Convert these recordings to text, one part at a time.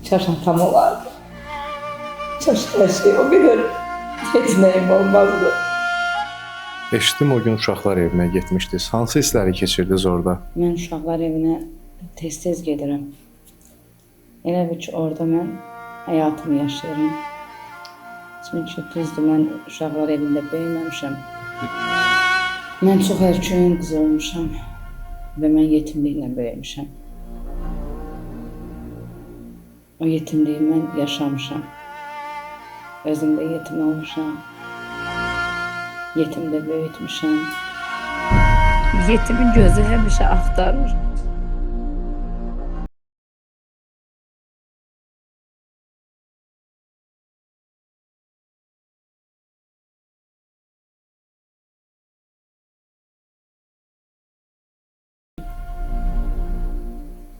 Çaşantam olardı. Her şey o kadar yeteneğim olmazdı. Eşitdim o gün uşaqlar evinə getmişdiniz. Hansı hissləri keçirdiniz orada? Mən uşaqlar evinə tez-tez gedirəm. Elə bil ki, orada mən həyatımı yaşayıram. Çünki düzdür, mən uşaqlar evində böyüməmişəm. Mən çox erkən qız olmuşam və mən yetimliklə böyümüşəm. O yetimliyi mən yaşamışam. Özüm də yetim olmuşam. Yetimdə böyütmüşəm. Yetimin gözü həmişə axtarır.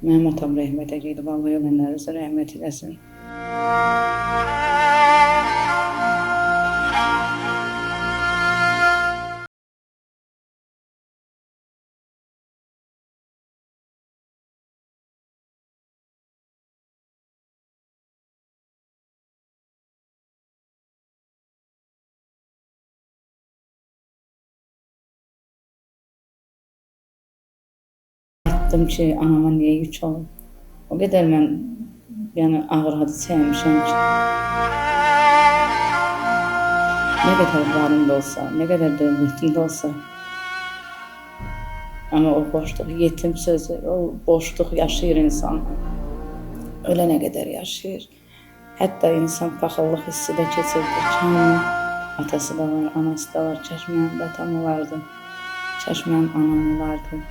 Mənim atam rəhmətə gedib, Allah ölənlərinizə rəhmət eləsin. Etdim ki, anama niyə yük olub? O qədər mən ağır adı çəkmişəm ki, nə qədər varım da olsa, nə qədər dövlətim də olsa, amma o boşluq, yetim sözü, o boşluq yaşayır insan. Ölənə qədər yaşayır. Hətta insan paxıllıq hissi də keçirdir ki, atası da var, anası da var, kaş mənim də atam olardı, kaş mənim anam olardı.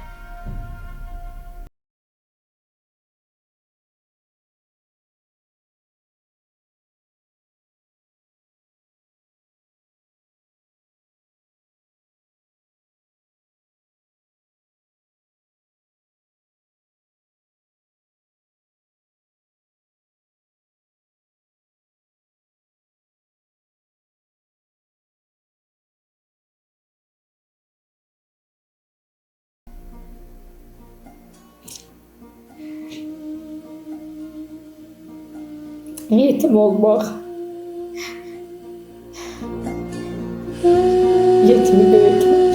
Yetim olmak, yetimi büyütmek.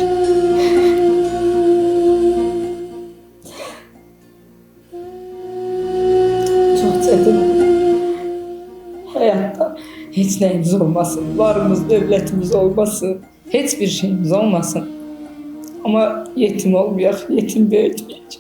Çok çetin. Hayatta hiç neyimiz olmasın, varımız, devletimiz olmasın, hiçbir şeyimiz olmasın. Ama yetim olmayak, yetim büyütmeyecek.